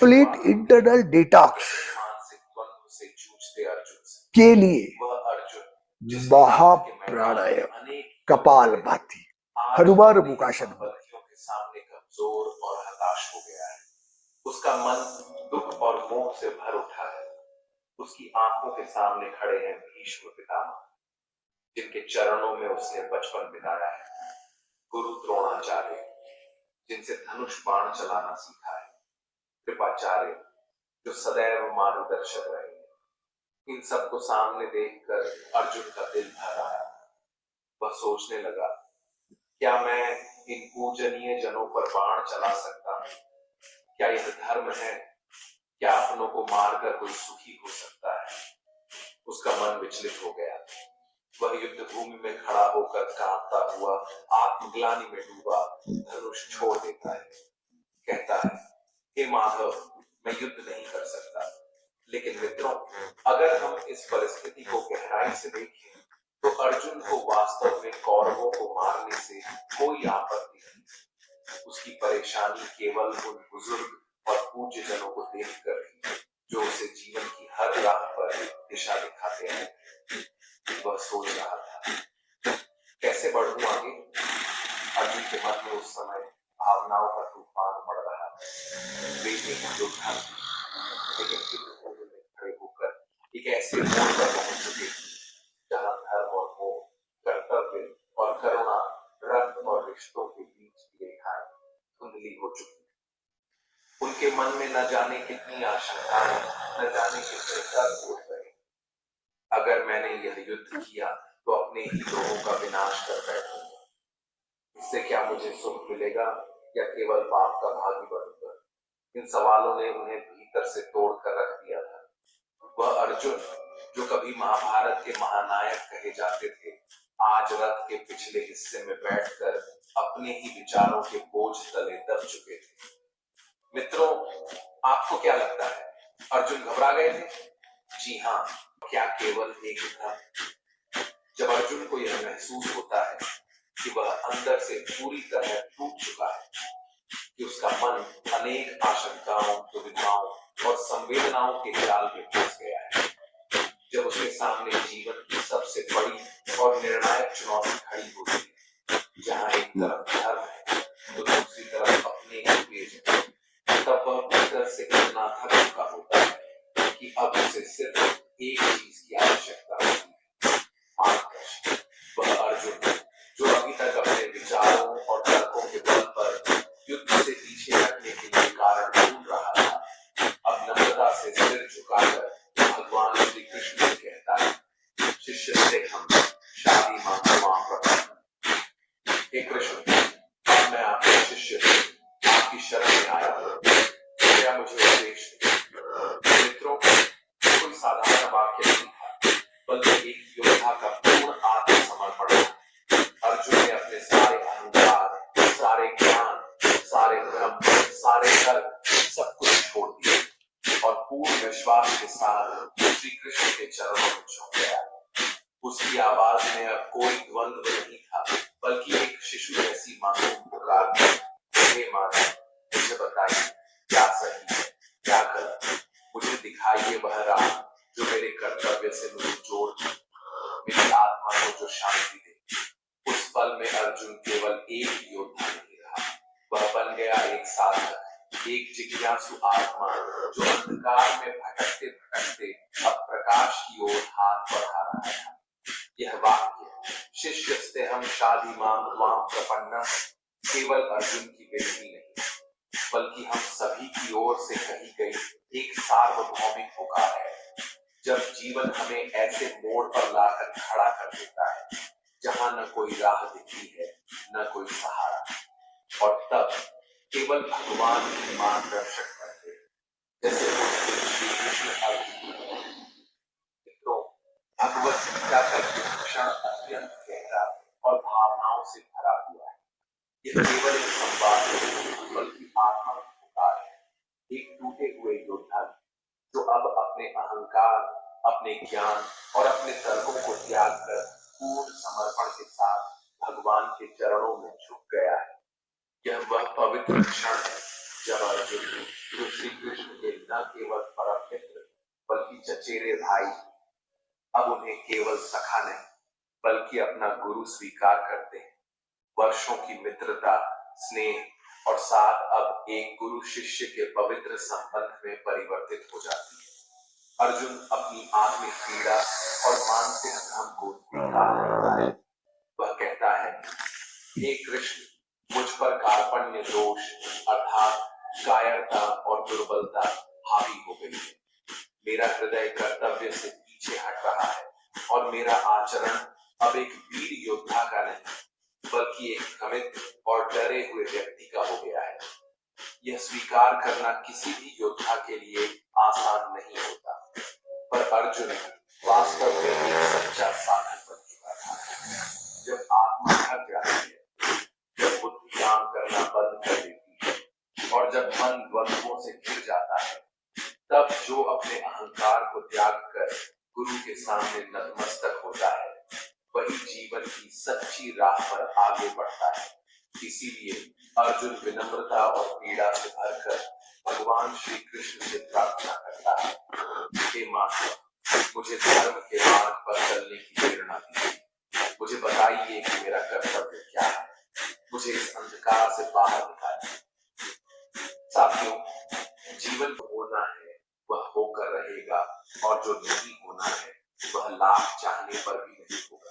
Complete internal detox मानसिक द्वंद्व से जूझते अर्जुन के लिए वह अर्जुन महाप्राणायाम, कपालभाति, हनुमान मुकाशन के सामने कमजोर और हताश हो गया है। उसका मन दुख और मोह से भर उठा है। उसकी आंखों के सामने खड़े हैं भीष्म पितामह, जिनके चरणों में उसने बचपन बिताया है, गुरु द्रोणाचार्य, जिनसे धनुष बाण चलाना सीखा है, कृपाचार्य, जो सदैव मार्गदर्शक रहे। इन सबको सामने देखकर अर्जुन का दिल भर आया। वह सोचने लगा, क्या मैं इन पूजनीय जनों पर बाण चला सकता हूं? क्या यह धर्म है? क्या अपनों को मारकर कोई सुखी हो सकता है? उसका मन विचलित हो गया। वह युद्ध भूमि में खड़ा होकर कांपता हुआ आत्मग्लानि में डूबा धनुष छोड़ देता है। कहता है, हे माधव, मैं युद्ध नहीं कर सकता। लेकिन मित्रों, अगर हम इस परिस्थिति को गहराई से देखें तो अर्जुन को वास्तव में कौरवों को मारने से कोई आपत्ति नहीं। उसकी परेशानी केवल उन बुजुर्ग और पूज्य जनों को देखकर ही, जो उसे जीवन की हर राह पर दिशा दिखाते हैं। वह सोच रहा था, कैसे बढ़ूं आगे? अर्जुन के मन में उस समय भावनाओं का तूफान बढ़ रहा है। वे एक योद्धा, लेकिन युद्धभूमि में खड़े होकर एक ऐसे मोड़ पर पहुंच चुके जहां धर्म और मोह, कर्तव्य और करुणा, रक्त और रिश्तों के बीच की रेखाएं धुंधली हो चुकी। उनके मन में न जाने कितनी आशंकाएं, न जाने कितने तर्क उठ रहे। अगर मैंने यह युद्ध किया तो अपने ही लोगों का विनाश कर बैठूंगा। इससे क्या मुझे सुख मिलेगा या केवल पाप का भागी बनूंगा? इन सवालों ने उन्हें भीतर से तोड़ कर रख दिया था। वह अर्जुन, जो कभी महाभारत के महानायक कहे जाते थे, आज रथ के पिछले हिस्से में बैठकर अपने ही विचारों के बोझ तले दब चुके थे। मित्रों, आपको क्या लगता है, अर्जुन घबरा गए थे? जी हाँ, क्या केवल एक था? जब अर्जुन को यह महसूस होता है कि वह अंदर से पूरी तरह टूट चुका है, कि उसका मन अनेक आशंकाओं, दुविधाओं और संवेदनाओं के जाल में फंस गया है, जब उसके सामने जीवन की सबसे बड़ी और निर्णायक चुनौती खड़ी होती है, जहां एक तरफ धर्म है तो दूसरी तरफ अपने ही पेज है, तब वह भीतर से इतना थक चुका होता है कि अब उसे सिर्फ एक चीज की आवश्यकता होती है, मार्गदर्शन। वह अर्जुन, जो अभी तक अपने विचारों और तर्कों के बल पर युद्ध से पीछे हटने के लिए कारण ढूंढ रहा था, अब नम्रता से सिर झुकाकर भगवान श्री कृष्ण से कहता है, शिष्य से हम शादी मां प्रपन्न। हे कृष्ण, अब मैं आपके शिष्य आपकी शरण में आया हूं, कृपया मुझे उपदेश दें। मित्रों, कोई साधारण वाक्य नहीं था, बल्कि एक योद्धा का पूर्ण आत्मसमर्पण था। अर्जुन ने अपने सारे अहंकार, सारे ज्ञान, सारे भ्रम, सारे तर्क, सब कुछ छोड़ दिया और पूर्ण विश्वास के साथ श्री कृष्ण के चरणों में झुक गया। उसकी आवाज में अब कोई द्वंद्व नहीं था, बल्कि एक शिशु जैसी मासूम पुकार थी, हे माता, मुझे बताइए, क्या सही है, क्या गलत? मुझे दिखाइए वह राह जो मेरे कर्तव्य से मुझे जोड़ दे, मेरी आत्मा को जो शांति दे। उस पल में अर्जुन केवल एक योद्धा नहीं रहा, वह बन गया एक साधक, एक जिज्ञासु आत्मा, जो अंधकार में भटकते भटकते अब प्रकाश की ओर हाथ बढ़ा रहा था। यह वाक्य, शिष्यस्ते हम शादी मां प्रपन्ना, केवल अर्जुन की बेटी नहीं, बल्कि हम सभी की ओर से कही गई एक सार्वभौमिक पुकार है। जब जीवन हमें ऐसे मोड़ पर लाकर खड़ा कर देता है जहां न कोई राह दिखती है, न कोई सहारा, और तब केवल भगवान ही मार्गदर्शक बनते हैं, जैसे श्री कृष्ण अर्जुन। मित्रों, भगवत गीता का विभूषण अत्यंत गहरा और भावनाओं से भरा हुआ है। यह केवल एक संवाद नहीं, बल्कि आत्मा की पुकार है। एक टूटे हुए योद्धा जो अब अपने अहंकार, अपने ज्ञान और अपने तर्कों को त्याग कर पूर्ण समर्पण के साथ भगवान के चरणों में झुक गया है। यह वह पवित्र क्षण है जब अर्जुन जो श्री कृष्ण के न केवल परम मित्र बल्कि चचेरे भाई अब उन्हें केवल सखा नहीं बल्कि अपना गुरु स्वीकार करते हैं। वर्षों की मित्रता, स्नेह और साथ अब एक गुरु शिष्य के पवित्र संबंध में परिवर्तित हो जाती है। अर्जुन अपनी आत्मिक पीड़ा और मानसिक भ्रम को स्वीकार करता है। वह कहता है, हे कृष्ण, मुझ पर कार्पण्य दोष अर्थात कायरता और दुर्बलता हावी हो गई है। मेरा हृदय कर्तव्य से पीछे हट रहा है और मेरा आचरण अब एक वीर योद्धा का नहीं बल्कि एक भ्रमित और डरे हुए व्यक्ति का हो गया है। यह स्वीकार करना किसी भी योद्धा के लिए आसान नहीं होता, पर अर्जुन वास्तव में एक सच्चा साधक बन चुका था। जब आत्मा थक जाती है, जब बुद्धि काम करना बंद कर देती है और जब मन द्वंद्वों से घिर जाता है, तब जो अपने अहंकार को त्याग कर गुरु के सामने नतमस्तक होता है, वही जीवन की सच्ची राह पर आगे बढ़ता है। इसीलिए अर्जुन विनम्रता और पीड़ा से भरकर भगवान श्री कृष्ण से प्रार्थना करता है, हे माता, मुझे धर्म के मार्ग पर चलने की प्रेरणा दीजिए। मुझे बताइए कि मेरा कर्तव्य क्या है। मुझे इस अंधकार से बाहर निकालिए। साथियों, जीवन को होना है वह होकर रहेगा और जो नहीं होना है वह लाख चाहने पर भी नहीं होगा।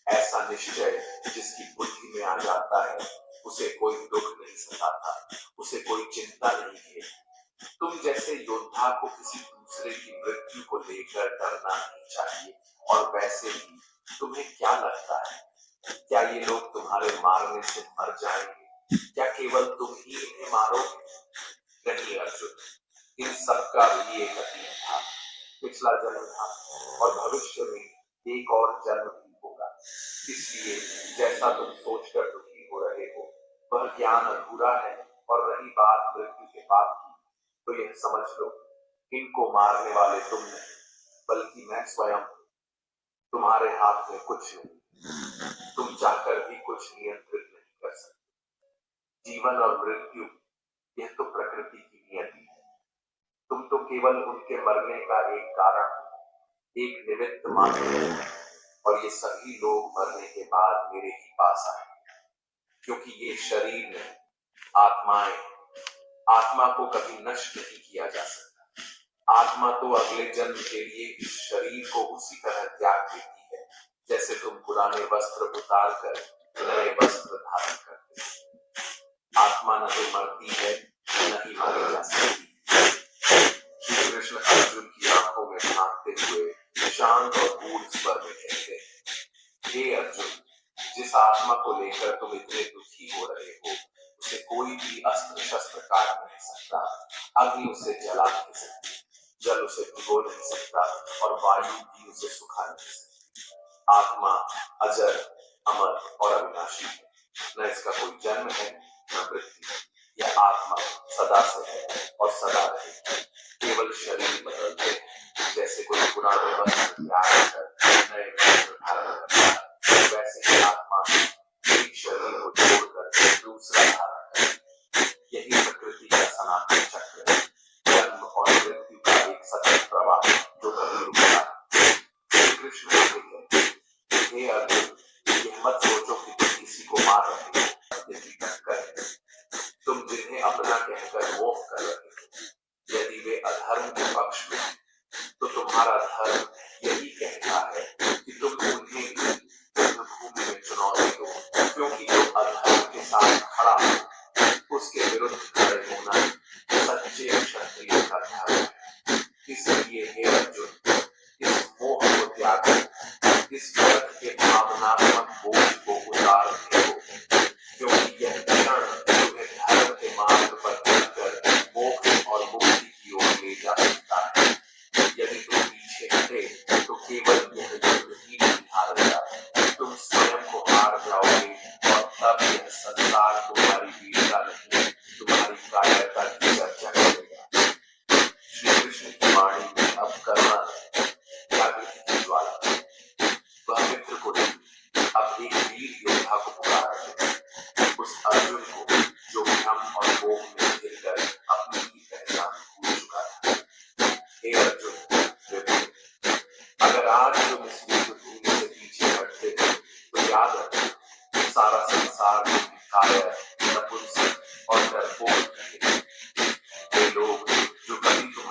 ऐसा निश्चय जिसकी बुद्धि में आ जाता है, उसे कोई दुख नहीं सताता, उसे कोई चिंता नहीं है। तुम जैसे योद्धा को किसी दूसरे की मृत्यु को लेकर डरना नहीं चाहिए। और वैसे भी तुम्हें क्या लगता है, क्या ये लोग तुम्हारे मारने से मर जाएंगे? क्या केवल तुम ही इन्हें मारोगे? नहीं अर्जुन, इन सबका भी एक अतीत था, पिछला जन्म था और भविष्य में एक और जन्म भी होगा। इसलिए जैसा तुम सोचकर दुखी हो रहे हो वह ज्ञान अधूरा है। और रही बात मृत्यु के बाद की, तो यह समझ लो, इनको मारने वाले तुम नहीं बल्कि मैं स्वयं। तुम्हारे हाथ में कुछ नहीं, तुम चाहकर भी कुछ नियंत्रित नहीं कर सकते। जीवन और मृत्यु यह तो प्रकृति की नियति है। तुम तो केवल उनके मरने का एक कारण, एक निमित्त मात्र हो। और ये सभी लोग मरने के बाद मेरे ही पास आए, क्योंकि ये शरीर नहीं, आत्माएं। आत्मा को कभी नष्ट नहीं किया जा सकता। आत्मा तो अगले जन्म के लिए इस शरीर को उसी तरह त्याग देती है जैसे तुम पुराने वस्त्र उतार कर नए वस्त्र धारण करते हो। आत्मा न तो मरती है न ही मारी जा सकती। श्री कृष्ण अर्जुन की आंखों में झांकते हुए शांत और गूढ़ स्वर में कहते हैं, हे अर्जुन, जिस आत्मा को लेकर तुम इतने दुखी हो रहे हो, उसे कोई भी अस्त्र शस्त्र काट नहीं सकता। अग्नि उसे जला नहीं सकती, जल उसे भिगो नहीं सकता और वायु भी उसे सुखा नहीं सकती। आत्मा अजर, अमर और अविनाशी है। न इसका कोई जन्म है न मृत्यु। यह आत्मा सदा से है और सदा रहेगी। केवल शरीर बदलते हैं, जैसे कोई पुराने वस्त्र त्याग कर नए वस्त्र धारण करता है, वैसे ही आत्मा एक शरीर को छोड़कर दूसरा धारण करती है। यही प्रकृति का सनातन चक्र है, जन्म और मृत्यु का एक सतत प्रवाह जो कभी रुकता है। कृष्ण कहते हैं, हे अर्जुन, यह मत सोचो कि तुम किसी को मार रहे हो, यदि टक्कर है। तुम जिन्हें अपना कहकर मोह कर रहे हो, यदि वे अधर्म के पक्ष में, तो तुम्हारा धर्म यही कहता है कि तुम उन्हें युद्धभूमि में चुनौती दो, क्योंकि जो अधर्म के साथ खड़ा हो उसके विरुद्ध खड़े होना सच्चे क्षत्रिय का धर्म है। इसलिए हे अर्जुन, इस मोह को त्यागो, इस जगत के भावनात्मक बोझ को उतार दो, क्योंकि यह क्षण तुम्हें धर्म के मार्ग पर चलकर मोक्ष और मुक्ति की ओर ले जा सकता है। यदि तुम पीछे हटे तो केवल यह युद्ध ही नहीं हारेगा, तुम स्वयं को हार जाओगे और तब यह संसार तुम्हारी वीरता नहीं, तुम्हारी कायरता की चर्चा करेगा। श्री कृष्ण की वाणी में अब करुणा है, जागृति की ज्वाला। वह मित्र को नहीं, अब एक वीर योद्धा को पुकार रहे हैं। उस अर्जुन को जो भ्रम और मोह में घिर कर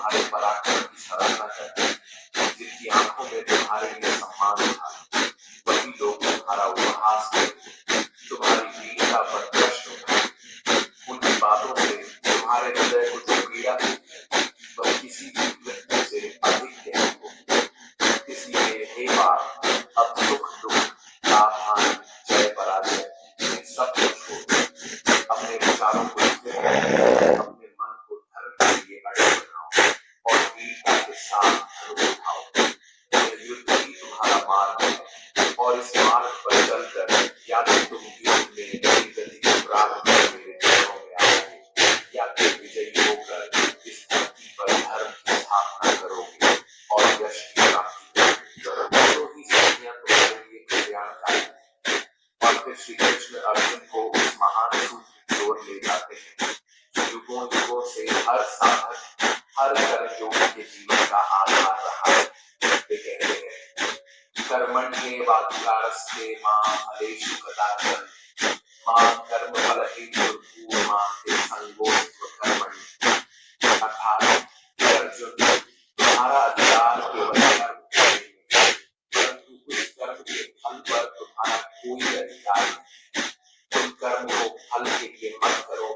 तुम्हारे पराक्रम की सराहना करते हैं, जिनकी आंखों में तुम्हारे लिए सम्मान था, वही लोग तुम्हारा उपहास करते, तुम्हारी वीरता पर प्रश्न उठाते। उनकी बातों से तुम्हारे हृदय को जो पीड़ा होती है, वह किसी भी मृत्यु से अधिक गहरी होती है। इसलिए हे बाप, अब सुख दुख, लाभ हानि, जय पराजय, इन सब को छोड़ो। अपने विचारों को स्थिर करो, अपने मन को धर्म के लिए अड़े बनाओ और वीरता के साथ धनुष उठाओ। यह युद्ध ही तुम्हारा मार्ग है और इस मार्ग पर चलकर या तो तुम युद्ध में नई गति को प्राप्त कर मेरे चरणों में आओगे, या फिर विजयी होकर इस धरती पर धर्म की स्थापना करोगे और यश की प्राप्ति करोगे। दोनों ही स्थितियां तुम्हारे लिए कल्याणकारी हैं। और फिर श्री कृष्ण अर्जुन को उस महान सूत्र की ओर ले जाते हैं जो युगों युगों से हर साधक, हर कर्मयोगी के जीवन का आधार रहा है। वे कहते हैं, कर्मण्येवाधिकारस्ते मा फलेषु कदाचन, मा कर्मफलहेतुर्भूर्मा ते संगोऽस्त्व कर्मणि। अर्थात हे अर्जुन, तुम्हारा अधिकार केवल कर्म करने में है, परंतु उस कर्म के फल पर तुम्हारा कोई अधिकार नहीं। तुम कर्म को फल के लिए मत करो,